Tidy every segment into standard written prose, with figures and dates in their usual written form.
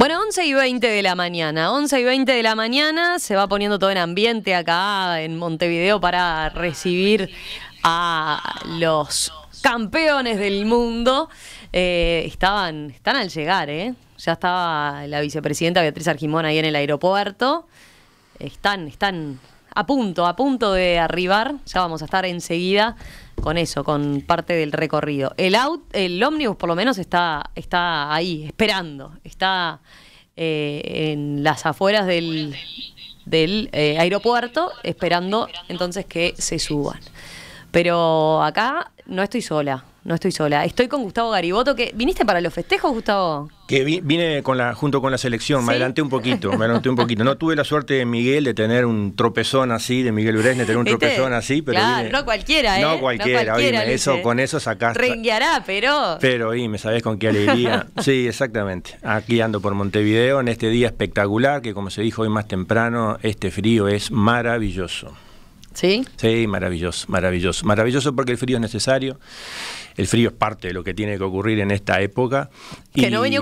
Bueno, 11:20 de la mañana, 11:20 de la mañana, se va poniendo todo en ambiente acá en Montevideo para recibir a los campeones del mundo. Están al llegar, ya estaba la vicepresidenta Beatriz Argimón ahí en el aeropuerto. Están a punto de arribar, ya vamos a estar enseguida con eso, con parte del recorrido. El ómnibus por lo menos está ahí, esperando, está en las afueras del aeropuerto, esperando entonces que se suban. Pero acá no estoy sola. Estoy con Gustavo Gariboto, que ¿viniste para los festejos, Gustavo? Que vine junto con la selección, ¿sí? Me adelanté un poquito. No tuve la suerte de Miguel de tener un tropezón así, de Miguel Urés de tener un tropezón así, pero claro, vine, no cualquiera, No cualquiera, oíme, con eso sacaste. Rengueará, pero... Pero, oíme, ¿sabés con qué alegría? Sí, exactamente. Aquí ando por Montevideo en este día espectacular, que como se dijo hoy más temprano, este frío es maravilloso. ¿Sí? Sí, maravilloso. Maravilloso porque el frío es necesario. El frío es parte de lo que tiene que ocurrir en esta época. Que no venía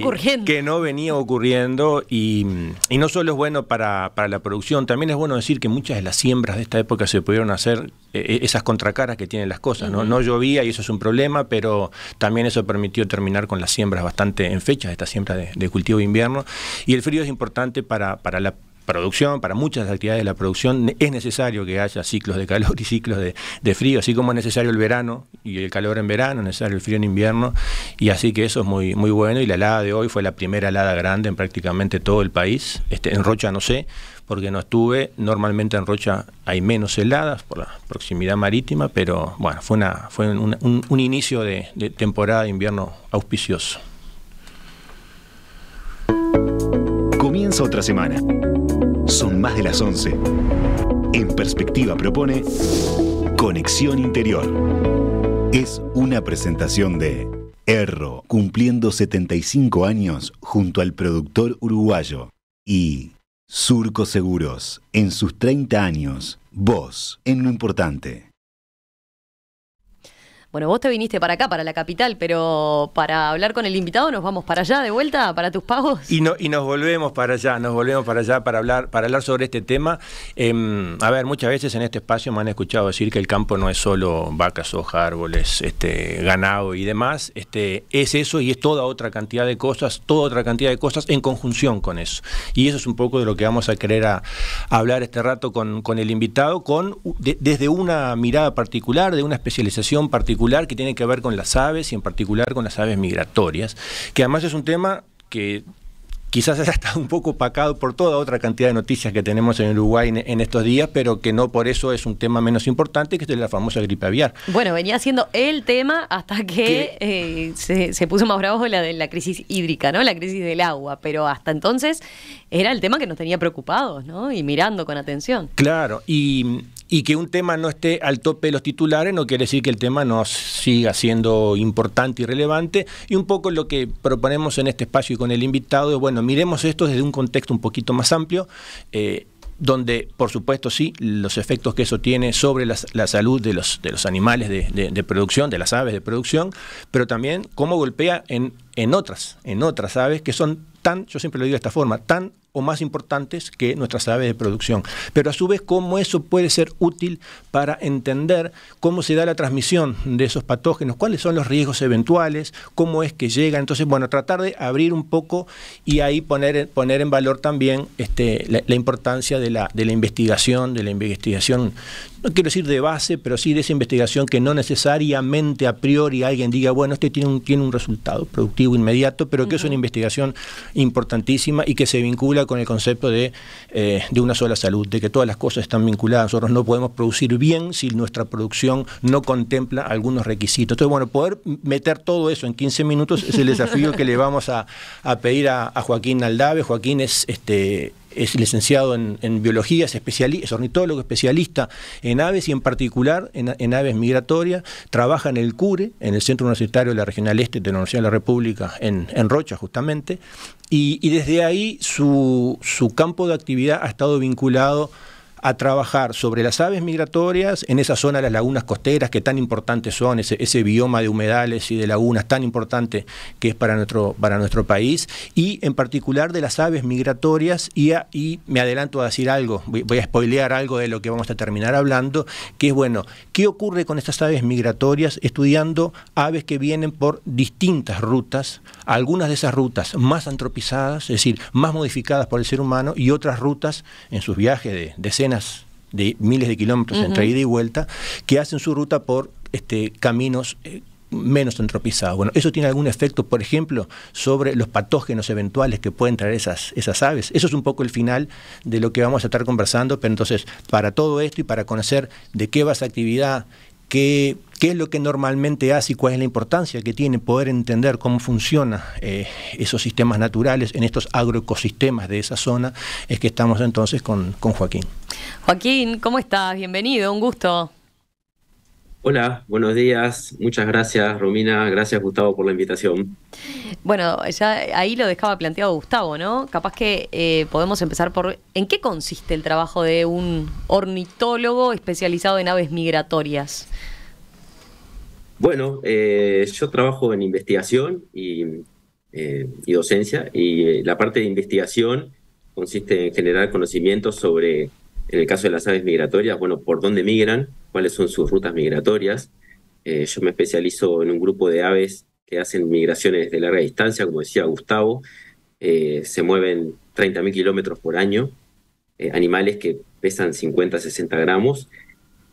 ocurriendo. Y no solo es bueno para la producción, también es bueno decir que muchas de las siembras de esta época se pudieron hacer, esas contracaras que tienen las cosas, ¿no? No llovía y eso es un problema, pero también eso permitió terminar con las siembras bastante en fecha, esta siembra de cultivo de invierno. Y el frío es importante para la producción, para muchas actividades de la producción. Es necesario que haya ciclos de calor y ciclos de frío, así como es necesario el verano y el calor en verano, es necesario el frío en invierno, y así que eso es muy, muy bueno. Y la helada de hoy fue la primera helada grande en prácticamente todo el país. En Rocha no sé, porque no estuve. Normalmente en Rocha hay menos heladas por la proximidad marítima, pero bueno, fue un inicio de temporada de invierno auspicioso. Comienza otra semana. Son más de las 11. En Perspectiva propone Conexión Interior. Es una presentación de Erro, cumpliendo 75 años junto al productor uruguayo. Y Surco Seguros, en sus 30 años, vos en lo importante. Bueno, vos te viniste para acá, para la capital, pero para hablar con el invitado nos vamos para allá de vuelta, para tus pagos. Y nos volvemos para allá, para hablar sobre este tema. A ver, muchas veces en este espacio me han escuchado decir que el campo no es solo vacas, hoja, árboles, ganado y demás. Es eso y es toda otra cantidad de cosas en conjunción con eso. Y eso es un poco de lo que vamos a querer hablar este rato con el invitado, desde una mirada particular, de una especialización particular que tiene que ver con las aves y en particular con las aves migratorias, que además es un tema que quizás haya estado un poco opacado por toda otra cantidad de noticias que tenemos en Uruguay en estos días, pero que no por eso es un tema menos importante, que es de la famosa gripe aviar. Bueno, venía siendo el tema hasta que se puso más bravo la crisis hídrica, ¿no? La crisis del agua, pero hasta entonces era el tema que nos tenía preocupados, ¿no? Y mirando con atención. Claro, y que un tema no esté al tope de los titulares no quiere decir que el tema no siga siendo importante y relevante. Y un poco lo que proponemos en este espacio y con el invitado es, bueno, miremos esto desde un contexto un poquito más amplio, donde, por supuesto, sí, los efectos que eso tiene sobre la salud de los animales de producción, de las aves de producción, pero también cómo golpea en otras aves que son yo siempre lo digo de esta forma, tan o más importantes que nuestras aves de producción. Pero a su vez, cómo eso puede ser útil para entender cómo se da la transmisión de esos patógenos, cuáles son los riesgos eventuales, cómo es que llegan. Entonces, bueno, tratar de abrir un poco y ahí poner en valor también la importancia de la investigación, no quiero decir de base, pero sí de esa investigación que no necesariamente a priori alguien diga, bueno, tiene un resultado productivo inmediato, pero que es una investigación importantísima y que se vincula con el concepto de una sola salud, de que todas las cosas están vinculadas. Nosotros no podemos producir bien si nuestra producción no contempla algunos requisitos. Entonces, bueno, poder meter todo eso en 15 minutos es el desafío que le vamos a pedir a Joaquín Aldave. Joaquín es licenciado en biología, es ornitólogo, especialista en aves y en particular en aves migratorias. Trabaja en el CURE, en el Centro Universitario de la Regional Este de la Universidad de la República, en Rocha justamente, y desde ahí su campo de actividad ha estado vinculado a trabajar sobre las aves migratorias en esa zona de las lagunas costeras que tan importantes son, ese bioma de humedales y de lagunas tan importante que es para nuestro país, y en particular de las aves migratorias, y me adelanto a decir algo, voy a spoilear algo de lo que vamos a terminar hablando, que es, bueno, ¿qué ocurre con estas aves migratorias? Estudiando aves que vienen por distintas rutas, algunas de esas rutas más antropizadas, es decir, más modificadas por el ser humano, y otras rutas en sus viajes de decenas de miles de kilómetros entre ida y vuelta, que hacen su ruta por caminos menos antropizados. Bueno, ¿eso tiene algún efecto, por ejemplo, sobre los patógenos eventuales que pueden traer esas aves? Eso es un poco el final de lo que vamos a estar conversando, pero entonces, para todo esto y para conocer de qué va esa actividad, qué es lo que normalmente hace y cuál es la importancia que tiene poder entender cómo funcionan esos sistemas naturales en estos agroecosistemas de esa zona, es que estamos entonces con Joaquín. Joaquín, ¿cómo estás? Bienvenido, un gusto. Hola, buenos días. Muchas gracias, Romina. Gracias, Gustavo, por la invitación. Bueno, ya ahí lo dejaba planteado Gustavo, ¿no? Capaz que podemos empezar por ¿en qué consiste el trabajo de un ornitólogo especializado en aves migratorias? Bueno, yo trabajo en investigación y docencia, y la parte de investigación consiste en generar conocimientos sobre, en el caso de las aves migratorias, bueno, por dónde migran, cuáles son sus rutas migratorias. Yo me especializo en un grupo de aves que hacen migraciones de larga distancia, como decía Gustavo. Se mueven 30.000 kilómetros por año, animales que pesan 50, 60 gramos,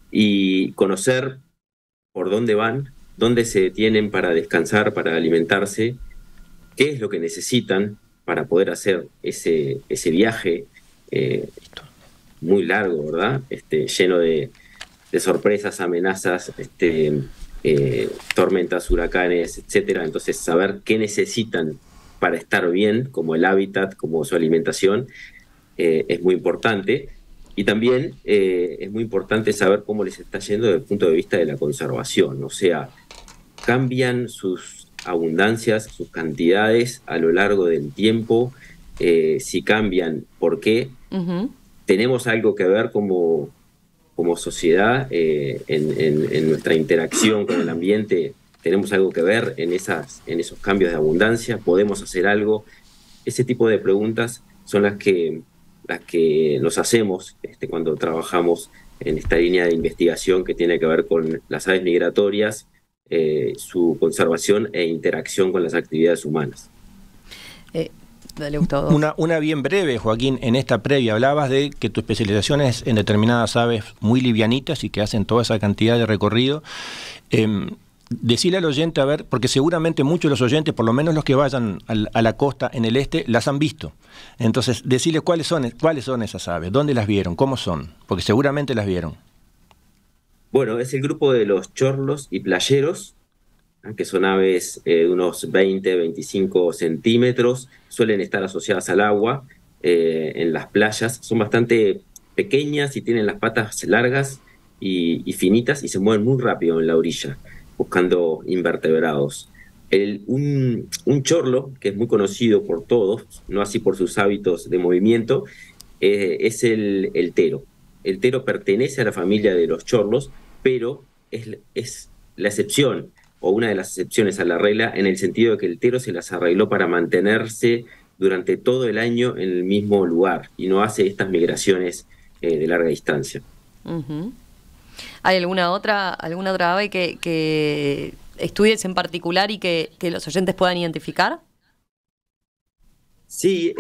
y conocer por dónde van, dónde se detienen para descansar, para alimentarse, qué es lo que necesitan para poder hacer ese viaje muy largo, ¿verdad? Lleno de sorpresas, amenazas, tormentas, huracanes, etcétera. Entonces, saber qué necesitan para estar bien, como el hábitat, como su alimentación, es muy importante. Y también es muy importante saber cómo les está yendo desde el punto de vista de la conservación. O sea, cambian sus abundancias, sus cantidades a lo largo del tiempo. Si cambian, ¿por qué? Tenemos algo que ver como sociedad en nuestra interacción con el ambiente. Tenemos algo que ver en esos cambios de abundancia. ¿Podemos hacer algo? Ese tipo de preguntas son las que nos hacemos cuando trabajamos en esta línea de investigación que tiene que ver con las aves migratorias, su conservación e interacción con las actividades humanas. Dale, Gustavo. Una bien breve, Joaquín, en esta previa hablabas de que tu especialización es en determinadas aves muy livianitas y que hacen toda esa cantidad de recorrido. Decirle al oyente, a ver, porque seguramente muchos de los oyentes, por lo menos los que vayan a la costa en el este, las han visto. Entonces, decirle cuáles son esas aves, dónde las vieron, cómo son, porque seguramente las vieron. Bueno, es el grupo de los chorlos y playeros, que son aves de unos 20, 25 centímetros, suelen estar asociadas al agua en las playas, son bastante pequeñas y tienen las patas largas y finitas y se mueven muy rápido en la orilla, buscando invertebrados. Un chorlo, que es muy conocido por todos, no así por sus hábitos de movimiento, es el tero. El tero pertenece a la familia de los chorlos, pero es la excepción, o una de las excepciones a la regla, en el sentido de que el tero se las arregló para mantenerse durante todo el año en el mismo lugar y no hace estas migraciones de larga distancia. ¿Hay alguna otra ave que estudies en particular y que los oyentes puedan identificar? Sí,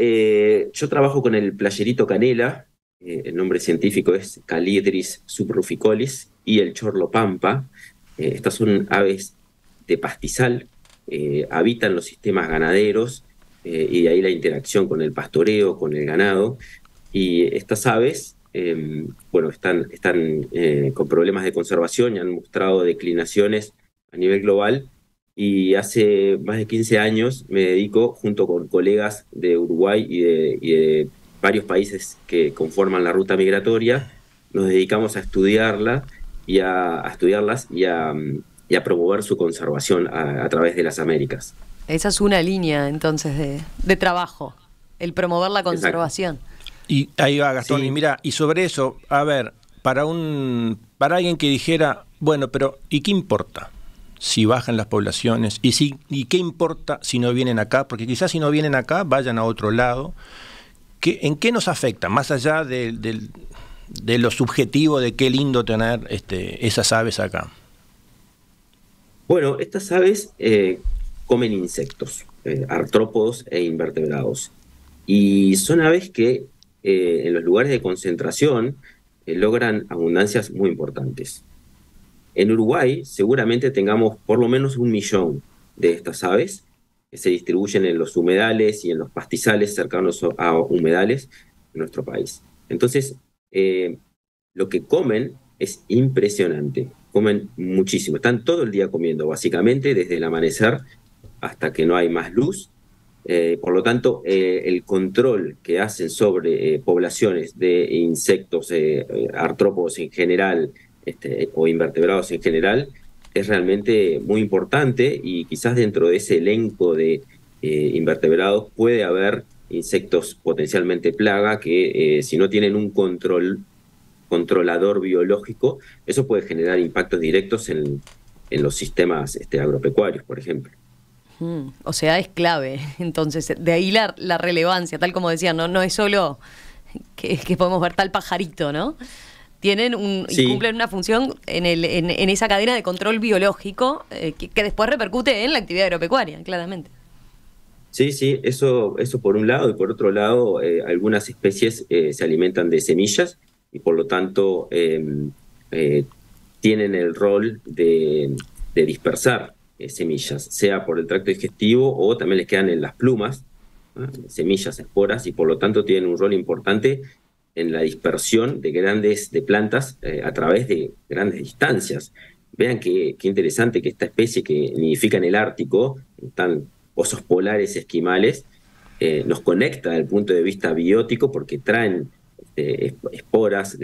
yo trabajo con el playerito canela, el nombre científico es Calidris subruficolis, y el chorlo pampa. Estas son aves de pastizal, habitan los sistemas ganaderos, y de ahí la interacción con el pastoreo, con el ganado. Y estas aves, bueno, están con problemas de conservación y han mostrado declinaciones a nivel global. Y hace más de 15 años me dedico, junto con colegas de Uruguay y de varios países que conforman la ruta migratoria, nos dedicamos a estudiarlas y a promover su conservación a través de las Américas. Esa es una línea, entonces, de trabajo, el promover la conservación. Y ahí va, Gastón, Sí. y mira, y sobre eso, a ver, para alguien que dijera, bueno, pero ¿y qué importa si bajan las poblaciones? ¿Y qué importa si no vienen acá? Porque quizás si no vienen acá, vayan a otro lado. ¿En qué nos afecta? Más allá de lo subjetivo de qué lindo tener esas aves acá. Bueno, estas aves comen insectos, artrópodos e invertebrados. Y son aves que en los lugares de concentración logran abundancias muy importantes. En Uruguay seguramente tengamos por lo menos 1 millón de estas aves que se distribuyen en los humedales y en los pastizales cercanos a humedales en nuestro país. Entonces, lo que comen es impresionante. Comen muchísimo. Están todo el día comiendo, básicamente, desde el amanecer hasta que no hay más luz. Por lo tanto, el control que hacen sobre poblaciones de insectos, artrópodos en general, o invertebrados en general, es realmente muy importante, y quizás dentro de ese elenco de invertebrados puede haber insectos potencialmente plaga que si no tienen un controlador biológico, eso puede generar impactos directos en los sistemas agropecuarios, por ejemplo. O sea, es clave. Entonces, de ahí la relevancia, tal como decían, no es solo que podemos ver tal pajarito, ¿no? Tienen y Sí. cumplen una función en esa cadena de control biológico que después repercute en la actividad agropecuaria, claramente. Sí, sí, eso por un lado, y por otro lado, algunas especies se alimentan de semillas y por lo tanto tienen el rol de dispersar semillas, sea por el tracto digestivo o también les quedan en las plumas, ¿no? Semillas, esporas, y por lo tanto tienen un rol importante en la dispersión de plantas a través de grandes distancias. Vean qué interesante que esta especie que nidifica en el Ártico, están osos polares esquimales, nos conecta desde el punto de vista biótico porque traen esporas,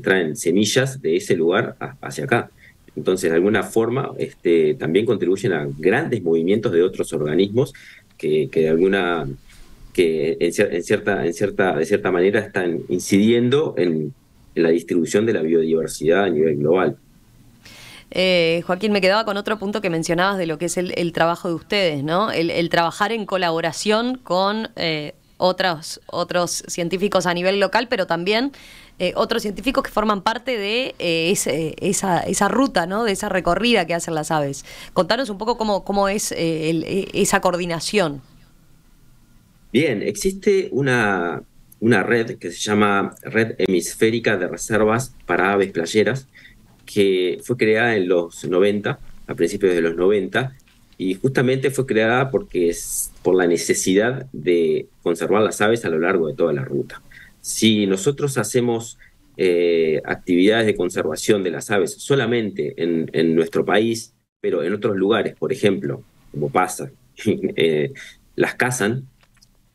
traen semillas de ese lugar hacia acá. Entonces, de alguna forma, también contribuyen a grandes movimientos de otros organismos que de cierta manera están incidiendo en la distribución de la biodiversidad a nivel global. Joaquín, me quedaba con otro punto que mencionabas de lo que es el trabajo de ustedes, ¿no? El trabajar en colaboración con otros científicos a nivel local, pero también otros científicos que forman parte de esa ruta, ¿no? De esa recorrida que hacen las aves. Contanos un poco cómo es esa coordinación. Bien, existe una red que se llama Red Hemisférica de Reservas para Aves Playeras, que fue creada en los 90, a principios de los 90, y justamente fue creada por la necesidad de conservar las aves a lo largo de toda la ruta. Si nosotros hacemos actividades de conservación de las aves solamente en nuestro país, pero en otros lugares, por ejemplo, como pasa, las cazan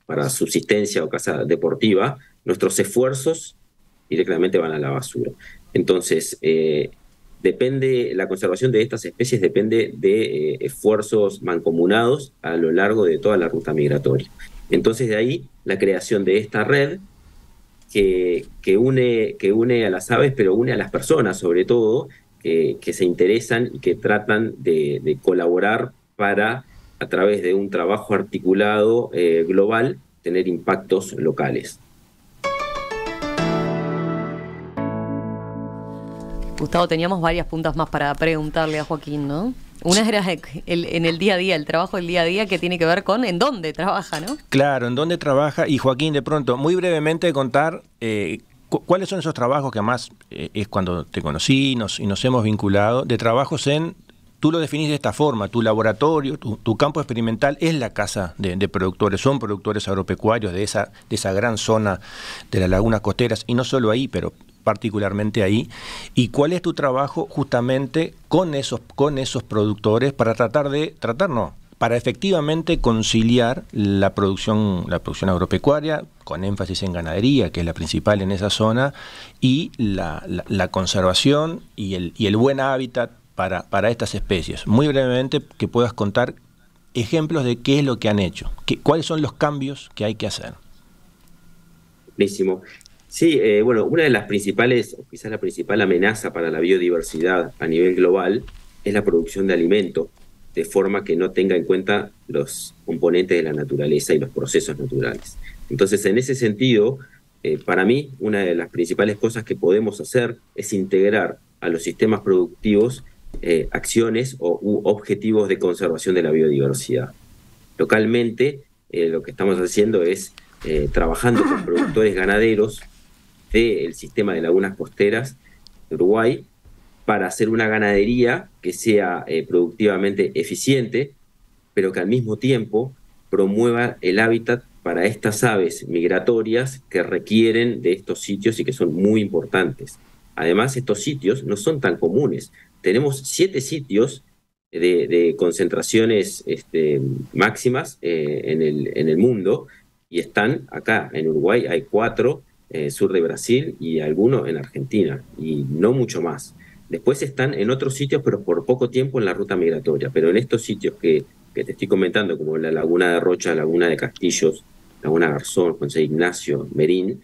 para subsistencia o caza deportiva, nuestros esfuerzos directamente van a la basura. Entonces, la conservación de estas especies depende de esfuerzos mancomunados a lo largo de toda la ruta migratoria. Entonces, de ahí la creación de esta red que une a las aves, pero une a las personas, sobre todo, que se interesan y que tratan de colaborar para, a través de un trabajo articulado global, tener impactos locales. Gustavo, teníamos varias puntas más para preguntarle a Joaquín, ¿no? Una era en el día a día, el trabajo del día a día, que tiene que ver con en dónde trabaja, ¿no? Claro, en dónde trabaja. Y Joaquín, de pronto, muy brevemente contar cuáles son esos trabajos que además es cuando te conocí y nos hemos vinculado, de trabajos tú lo definís de esta forma, tu laboratorio, tu campo experimental es la casa de productores, son productores agropecuarios de esa gran zona de las lagunas costeras, y no solo ahí, pero particularmente ahí. ¿Y cuál es tu trabajo justamente con esos productores para para efectivamente conciliar la producción agropecuaria, con énfasis en ganadería, que es la principal en esa zona, y la conservación y el buen hábitat para estas especies? Muy brevemente, que puedas contar ejemplos de qué es lo que han hecho, cuáles son los cambios que hay que hacer. Buenísimo. Sí, bueno, una de las principales, o quizás la principal amenaza para la biodiversidad a nivel global es la producción de alimentos, de forma que no tenga en cuenta los componentes de la naturaleza y los procesos naturales. Entonces, en ese sentido, para mí, una de las principales cosas que podemos hacer es integrar a los sistemas productivos acciones u objetivos de conservación de la biodiversidad. Localmente, lo que estamos haciendo es trabajando con productores ganaderos del sistema de lagunas costeras de Uruguay para hacer una ganadería que sea productivamente eficiente, pero que al mismo tiempo promueva el hábitat para estas aves migratorias que requieren de estos sitios y que son muy importantes. Además, estos sitios no son tan comunes. Tenemos 7 sitios de concentraciones máximas en el mundo, y están acá en Uruguay. Hay 4, sur de Brasil, y alguno en Argentina, y no mucho más. Después están en otros sitios, pero por poco tiempo en la ruta migratoria. Pero en estos sitios que te estoy comentando, como la Laguna de Rocha, Laguna de Castillos, Laguna Garzón, José Ignacio, Merín,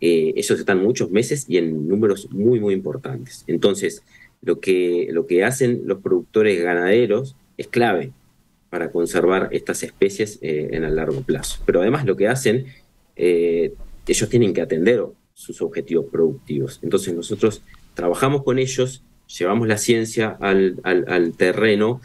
ellos están muchos meses y en números muy, muy importantes. Entonces, lo que hacen los productores ganaderos es clave para conservar estas especies en el largo plazo. Pero además lo que hacen, ellos tienen que atender sus objetivos productivos. Entonces nosotros trabajamos con ellos, llevamos la ciencia al terreno,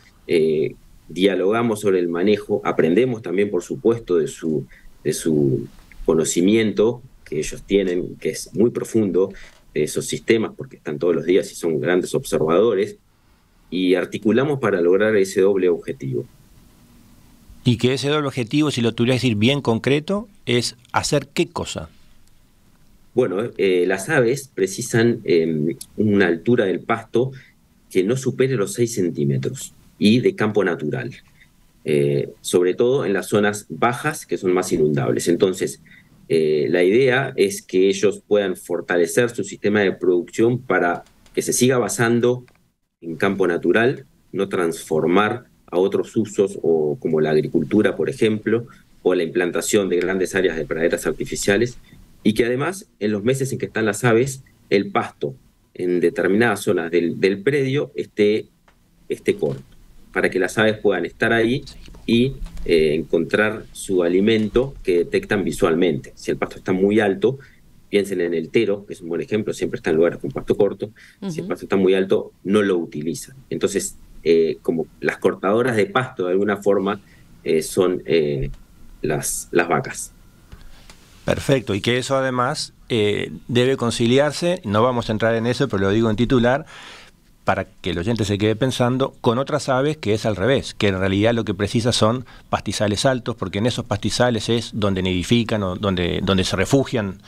dialogamos sobre el manejo, aprendemos también, por supuesto, de su conocimiento que ellos tienen, que es muy profundo, de esos sistemas, porque están todos los días y son grandes observadores, y articulamos para lograr ese doble objetivo. Y que ese doble objetivo, si lo tuviera que decir bien concreto, es hacer ¿qué cosa? Bueno, las aves precisan una altura del pasto que no supere los 6 centímetros y de campo natural, sobre todo en las zonas bajas que son más inundables. Entonces, la idea es que ellos puedan fortalecer su sistema de producción para que se siga basando en campo natural, no transformar a otros usos, o como la agricultura, por ejemplo, o la implantación de grandes áreas de praderas artificiales, y que además, en los meses en que están las aves, el pasto en determinadas zonas del predio esté corto, para que las aves puedan estar ahí y encontrar su alimento que detectan visualmente. Si el pasto está muy alto, piensen en el tero, que es un buen ejemplo, siempre está en lugares con pasto corto. Si el pasto está muy alto, no lo utilizan. Entonces, como las cortadoras de pasto, de alguna forma, son las vacas. Perfecto, y que eso además debe conciliarse, no vamos a entrar en eso, pero lo digo en titular, para que el oyente se quede pensando, con otras aves que es al revés, que en realidad lo que precisa son pastizales altos, porque en esos pastizales es donde nidifican o donde se refugian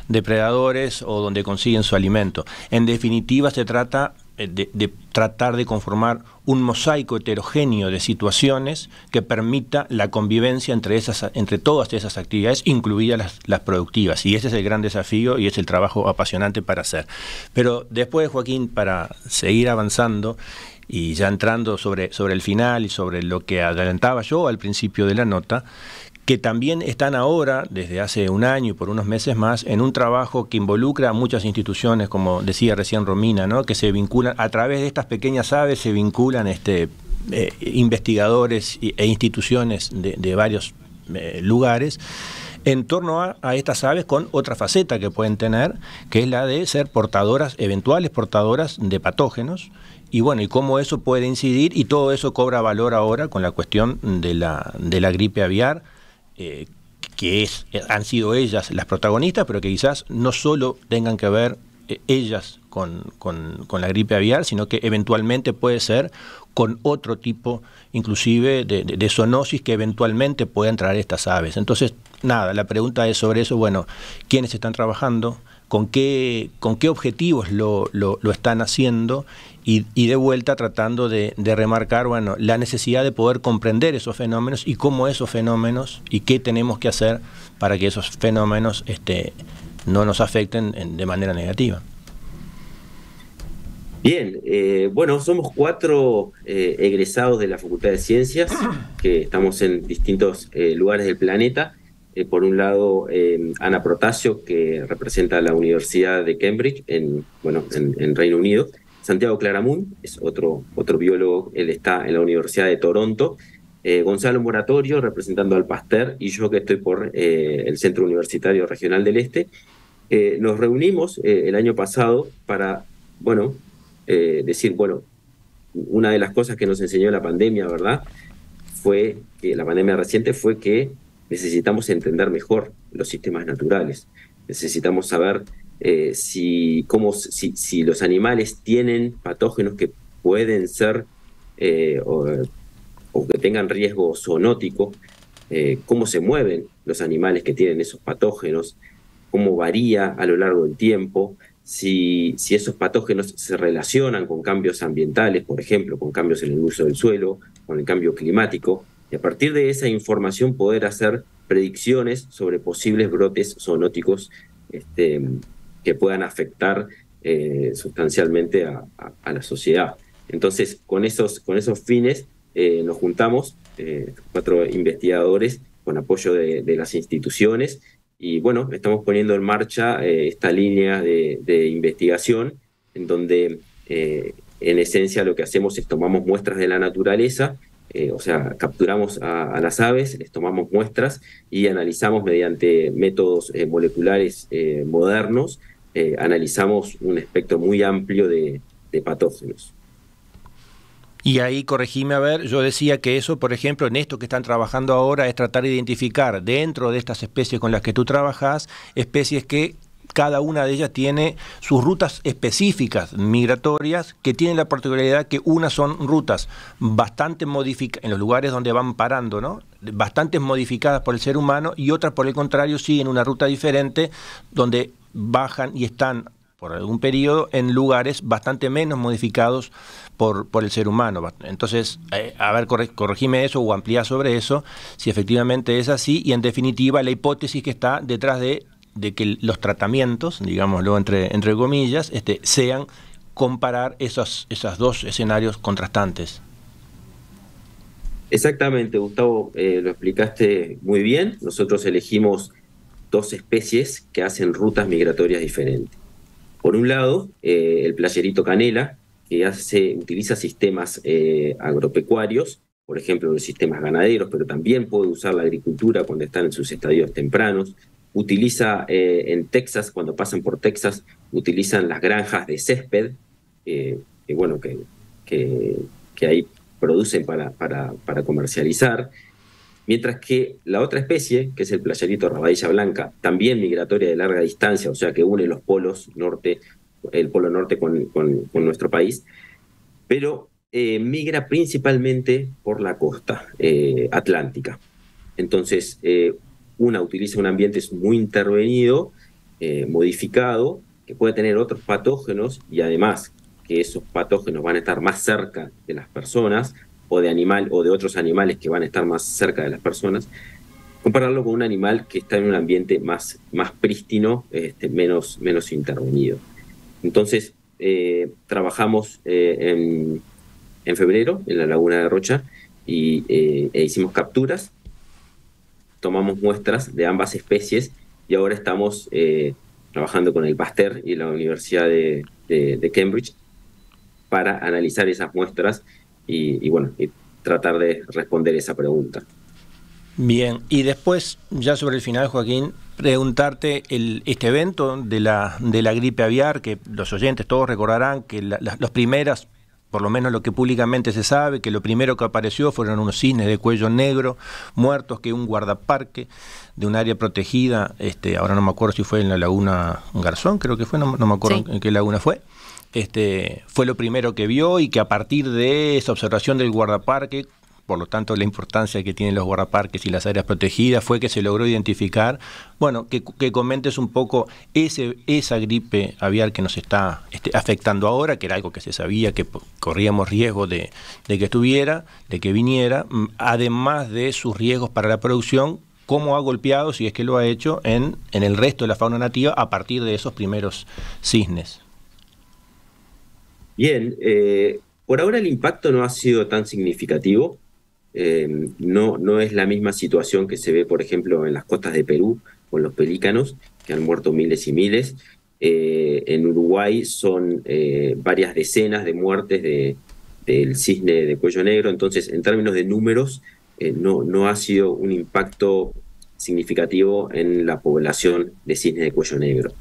depredadores o donde consiguen su alimento. En definitiva, se trata de tratar de conformar un mosaico heterogéneo de situaciones que permita la convivencia entre todas esas actividades, incluidas las productivas. Y ese es el gran desafío y es el trabajo apasionante para hacer. Pero después, Joaquín, para seguir avanzando y ya entrando sobre el final y sobre lo que adelantaba yo al principio de la nota, que también están ahora, desde hace un año y por unos meses más, en un trabajo que involucra a muchas instituciones, como decía recién Romina, ¿no? Que se vinculan, a través de estas pequeñas aves se vinculan investigadores e instituciones de varios lugares, en torno a estas aves con otra faceta que pueden tener, que es la de ser eventuales portadoras de patógenos, y bueno, y cómo eso puede incidir, y todo eso cobra valor ahora con la cuestión de la gripe aviar, que han sido ellas las protagonistas, pero que quizás no solo tengan que ver ellas con la gripe aviar, sino que eventualmente puede ser con otro tipo, inclusive, de zoonosis que eventualmente puedan traer estas aves. Entonces, nada, la pregunta es sobre eso, bueno, ¿quiénes están trabajando? ¿Con qué objetivos lo están haciendo? Y de vuelta tratando de remarcar, bueno, la necesidad de poder comprender esos fenómenos y cómo esos fenómenos y qué tenemos que hacer para que esos fenómenos no nos afecten de manera negativa. Bien, bueno, somos 4 egresados de la Facultad de Ciencias, que estamos en distintos lugares del planeta. por un lado, Ana Protasio, que representa a la Universidad de Cambridge en Reino Unido. Santiago Claramunt es otro biólogo, él está en la Universidad de Toronto. Gonzalo Moratorio, representando al Pasteur, y yo, que estoy por el Centro Universitario Regional del Este. Nos reunimos el año pasado para, decir, una de las cosas que nos enseñó la pandemia, ¿verdad?, fue que la pandemia reciente fue que necesitamos entender mejor los sistemas naturales. Necesitamos saber si los animales tienen patógenos que pueden ser o que tengan riesgo zoonótico, cómo se mueven los animales que tienen esos patógenos, cómo varía a lo largo del tiempo, si esos patógenos se relacionan con cambios ambientales, por ejemplo, con cambios en el uso del suelo, con el cambio climático, y a partir de esa información poder hacer predicciones sobre posibles brotes zoonóticos que puedan afectar sustancialmente a la sociedad. Entonces, con esos fines, nos juntamos 4 investigadores con apoyo de las instituciones, y estamos poniendo en marcha esta línea de investigación en donde en esencia lo que hacemos es tomamos muestras de la naturaleza, capturamos a las aves, les tomamos muestras y analizamos mediante métodos moleculares modernos, analizamos un espectro muy amplio de patógenos. Y ahí, corregime, a ver, yo decía que eso, por ejemplo, en esto que están trabajando ahora, es tratar de identificar dentro de estas especies con las que tú trabajas, especies que cada una de ellas tiene sus rutas específicas migratorias, que tienen la particularidad que unas son rutas bastante modificadas, en los lugares donde van parando, ¿no?, bastante modificadas por el ser humano, y otras, por el contrario, siguen una ruta diferente, donde bajan y están por algún periodo en lugares bastante menos modificados por el ser humano. Entonces, a ver, corregime eso o amplía sobre eso, si efectivamente es así, y en definitiva la hipótesis que está detrás de que los tratamientos, digámoslo entre comillas, sean comparar esos 2 escenarios contrastantes. Exactamente, Gustavo, lo explicaste muy bien. Nosotros elegimos 2 especies que hacen rutas migratorias diferentes. Por un lado, el playerito canela, que utiliza sistemas agropecuarios, por ejemplo, los sistemas ganaderos, pero también puede usar la agricultura cuando están en sus estadios tempranos. Utiliza en Texas, cuando pasan por Texas, utilizan las granjas de césped, que ahí producen para comercializar. Mientras que la otra especie, que es el playerito rabadilla blanca, también migratoria de larga distancia, o sea que une los polos norte, el polo norte con nuestro país, pero migra principalmente por la costa atlántica. Entonces, una utiliza un ambiente muy intervenido, modificado, que puede tener otros patógenos, y además que esos patógenos van a estar más cerca de las personas, o de otros animales que van a estar más cerca de las personas, compararlo con un animal que está en un ambiente más prístino, menos intervenido. Entonces, trabajamos en febrero en la Laguna de Rocha e hicimos capturas, tomamos muestras de ambas especies, y ahora estamos trabajando con el Pasteur y la Universidad de Cambridge para analizar esas muestras y tratar de responder esa pregunta. Bien, y después, ya sobre el final, Joaquín, preguntarte este evento de la gripe aviar, que los oyentes todos recordarán que los primeras, por lo menos lo que públicamente se sabe, que lo primero que apareció fueron unos cisnes de cuello negro muertos, que un guardaparque de un área protegida, ahora no me acuerdo si fue en la Laguna Garzón, creo que fue, no me acuerdo en qué laguna fue, fue lo primero que vio, y que a partir de esa observación del guardaparque, por lo tanto la importancia que tienen los guardaparques y las áreas protegidas, fue que se logró identificar. Bueno, que comentes un poco esa gripe aviar que nos está afectando ahora, que era algo que se sabía, que corríamos riesgo de que viniera, además de sus riesgos para la producción, cómo ha golpeado, si es que lo ha hecho, en el resto de la fauna nativa a partir de esos primeros cisnes. Bien, por ahora el impacto no ha sido tan significativo. no es la misma situación que se ve, por ejemplo, en las costas de Perú con los pelícanos, que han muerto miles y miles. En Uruguay son varias decenas de muertes del cisne de cuello negro. Entonces, en términos de números, no ha sido un impacto significativo en la población de cisne de cuello negro.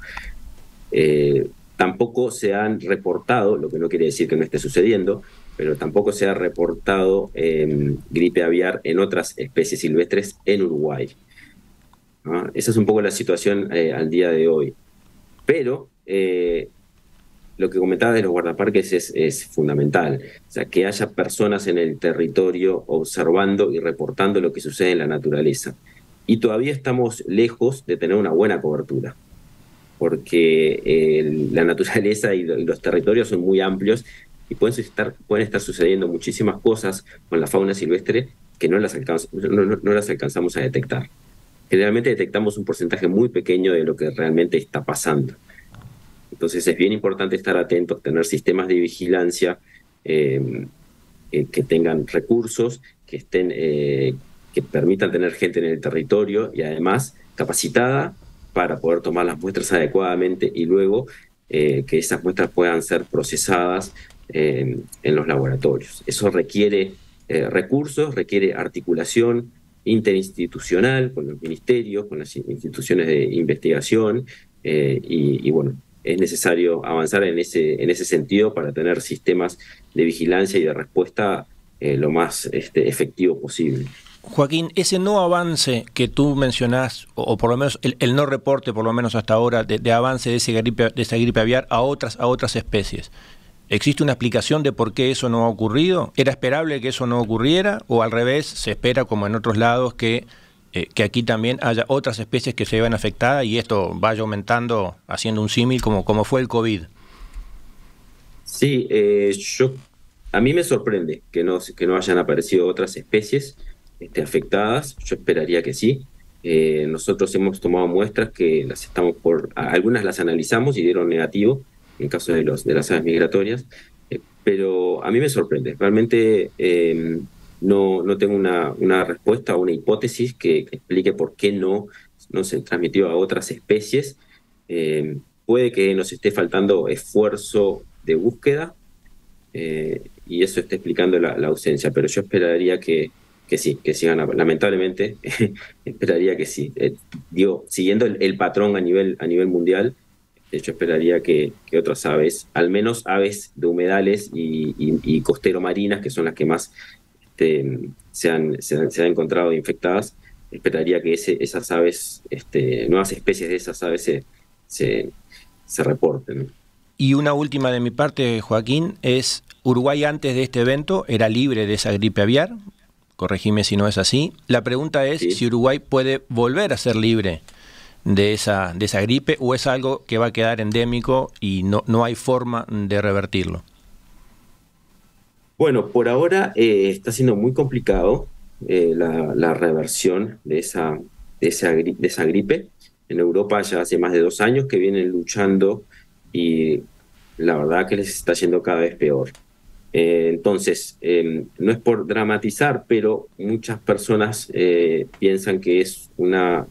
Tampoco se han reportado, lo que no quiere decir que no esté sucediendo, pero tampoco se ha reportado gripe aviar en otras especies silvestres en Uruguay. ¿No? Esa es un poco la situación al día de hoy. Pero lo que comentaba de los guardaparques es fundamental. O sea, que haya personas en el territorio observando y reportando lo que sucede en la naturaleza. Y todavía estamos lejos de tener una buena cobertura, porque la naturaleza y los territorios son muy amplios y pueden estar sucediendo muchísimas cosas con la fauna silvestre que no las alcanzamos a detectar. Generalmente detectamos un porcentaje muy pequeño de lo que realmente está pasando. Entonces es bien importante estar atentos, tener sistemas de vigilancia que tengan recursos, que permitan tener gente en el territorio y además capacitada para poder tomar las muestras adecuadamente y luego que esas muestras puedan ser procesadas en los laboratorios. Eso requiere recursos, requiere articulación interinstitucional con los ministerios, con las instituciones de investigación y bueno, es necesario avanzar en ese sentido para tener sistemas de vigilancia y de respuesta lo más efectivo posible. Joaquín, ese no avance que tú mencionás, o por lo menos el no reporte, por lo menos hasta ahora, de avance de esa gripe aviar a otras especies, ¿existe una explicación de por qué eso no ha ocurrido? ¿Era esperable que eso no ocurriera? ¿O al revés, se espera, como en otros lados, que aquí también haya otras especies que se vean afectadas y esto vaya aumentando, haciendo un símil como fue el COVID? Sí, a mí me sorprende que no hayan aparecido otras especies afectadas. Yo esperaría que sí. Nosotros hemos tomado muestras que algunas las analizamos y dieron negativo en caso de las aves migratorias, pero a mí me sorprende. Realmente no tengo una respuesta o una hipótesis que explique por qué no se transmitió a otras especies. Puede que nos esté faltando esfuerzo de búsqueda y eso está explicando la ausencia, pero yo esperaría que sí, que sigan, lamentablemente, esperaría que sí. Siguiendo el patrón a nivel mundial, yo esperaría que otras aves, al menos aves de humedales y costero marinas, que son las que más se han encontrado infectadas, esperaría que esas aves, nuevas especies de esas aves se reporten. Y una última de mi parte, Joaquín, es Uruguay antes de este evento era libre de esa gripe aviar. Corregime si no es así. La pregunta es si Uruguay puede volver a ser libre de esa gripe o es algo que va a quedar endémico y no hay forma de revertirlo. Bueno, por ahora está siendo muy complicado la reversión de esa gripe. En Europa ya hace más de 2 años que vienen luchando y la verdad que les está yendo cada vez peor. Entonces, no es por dramatizar, pero muchas personas piensan que es una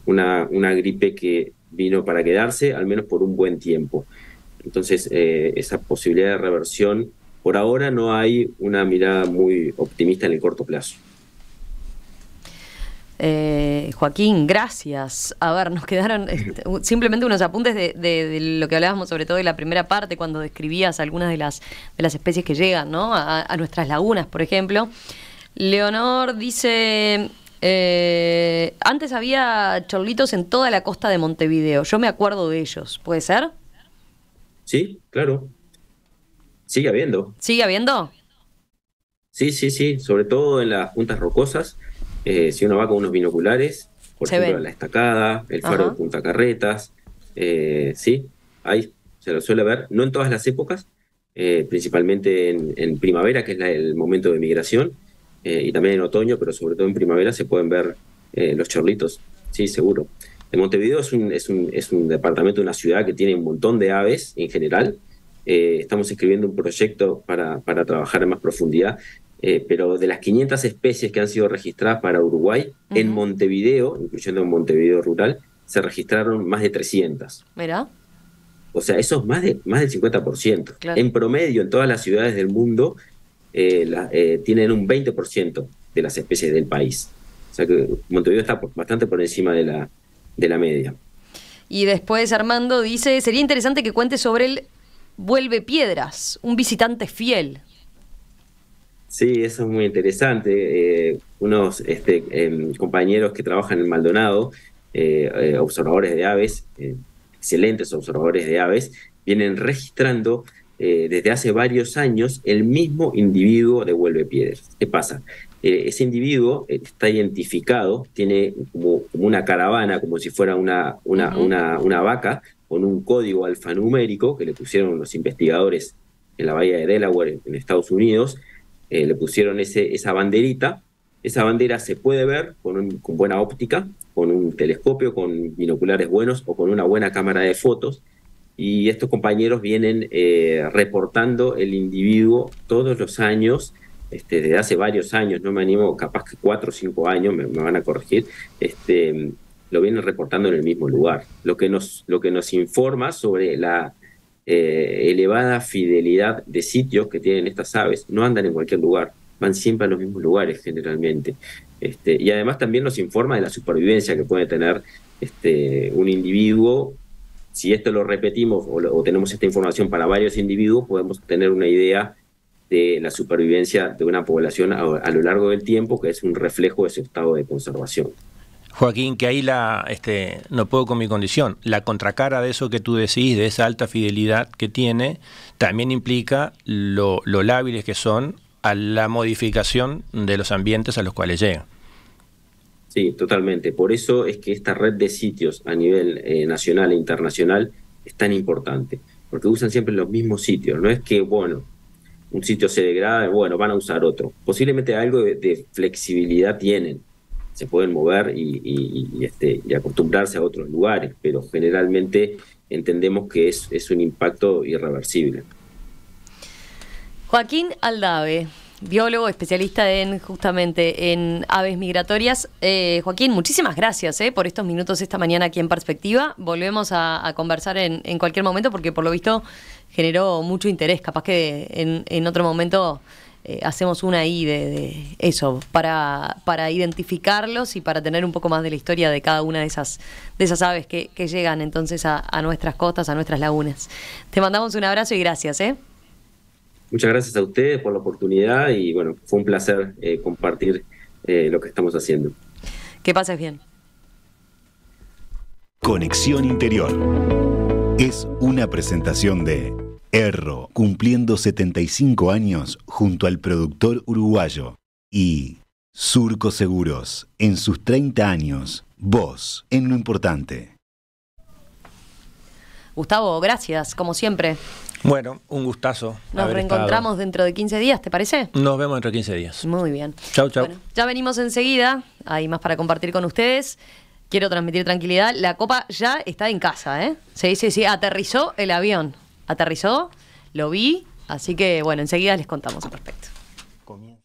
gripe que vino para quedarse, al menos por un buen tiempo. Entonces, esa posibilidad de reversión, por ahora no hay una mirada muy optimista en el corto plazo. Joaquín, gracias. A ver, nos quedaron simplemente unos apuntes de lo que hablábamos, sobre todo de la primera parte, cuando describías algunas de las especies que llegan, ¿no? a nuestras lagunas, por ejemplo. Leonor dice, antes había chorlitos en toda la costa de Montevideo. Yo me acuerdo de ellos. ¿Puede ser? Sí, claro. Sigue habiendo. ¿Sigue habiendo? Sí, sobre todo en las puntas rocosas. Si uno va con unos binoculares, por ejemplo, la Estacada, el faro de Punta Carretas, sí, ahí se lo suele ver, no en todas las épocas, principalmente en primavera, que es el momento de migración, y también en otoño, pero sobre todo en primavera se pueden ver los chorlitos, sí, seguro. En Montevideo es un departamento, una ciudad que tiene un montón de aves en general. Estamos escribiendo un proyecto para trabajar en más profundidad pero de las 500 especies que han sido registradas para Uruguay, en Montevideo, incluyendo en Montevideo rural, se registraron más de 300. Mira. O sea, eso es más del 50%. Claro. En promedio, en todas las ciudades del mundo, tienen un 20% de las especies del país. O sea que Montevideo está bastante por encima de la media. Y después Armando dice, sería interesante que cuente sobre el Vuelve Piedras, un visitante fiel. Sí, eso es muy interesante. Unos compañeros que trabajan en Maldonado, observadores de aves, excelentes observadores de aves, vienen registrando desde hace varios años el mismo individuo de Vuelve Piedras. ¿Qué pasa? Ese individuo está identificado, tiene como una caravana, como si fuera una vaca, con un código alfanumérico que le pusieron los investigadores en la bahía de Delaware, en Estados Unidos. Le pusieron esa banderita. Esa bandera se puede ver con buena óptica, con un telescopio, con binoculares buenos o con una buena cámara de fotos. Y estos compañeros vienen reportando el individuo todos los años, desde hace varios años, no me animo, capaz que 4 o 5 años, me van a corregir, lo vienen reportando en el mismo lugar. Lo que nos informa sobre la elevada fidelidad de sitios que tienen estas aves. No andan en cualquier lugar, van siempre a los mismos lugares generalmente. Y además también nos informa de la supervivencia que puede tener un individuo. Si esto lo repetimos o tenemos esta información para varios individuos, podemos tener una idea de la supervivencia de una población a lo largo del tiempo, que es un reflejo de su estado de conservación. Joaquín, que ahí no puedo con mi condición. La contracara de eso que tú decís, de esa alta fidelidad que tiene, también implica lo lábiles que son a la modificación de los ambientes a los cuales llegan. Sí, totalmente. Por eso es que esta red de sitios a nivel nacional e internacional es tan importante, porque usan siempre los mismos sitios. No es que, bueno, un sitio se degrada, bueno, van a usar otro. Posiblemente algo de flexibilidad tienen. Se pueden mover y acostumbrarse a otros lugares, pero generalmente entendemos que es un impacto irreversible. Joaquín Aldave, biólogo especialista justamente en aves migratorias. Joaquín, muchísimas gracias por estos minutos esta mañana aquí en Perspectiva. Volvemos a conversar en cualquier momento porque por lo visto generó mucho interés. Capaz que en otro momento hacemos una ahí de eso, para identificarlos y para tener un poco más de la historia de cada una de esas aves que llegan entonces a nuestras costas, a nuestras lagunas. Te mandamos un abrazo y gracias. Muchas gracias a ustedes por la oportunidad y bueno, fue un placer compartir lo que estamos haciendo. Que pases bien. Conexión Interior es una presentación de Erro, cumpliendo 75 años junto al productor uruguayo, y Surco Seguros, en sus 30 años, vos en lo importante. Gustavo, gracias, como siempre. Bueno, un gustazo. Nos reencontramos dentro de 15 días, ¿te parece? Nos vemos dentro de 15 días. Muy bien. Chau, chau. Bueno, ya venimos enseguida, hay más para compartir con ustedes. Quiero transmitir tranquilidad. La copa ya está en casa, ¿eh? Sí, aterrizó el avión. Aterrizó, lo vi, así que bueno, enseguida les contamos al respecto. Comienza.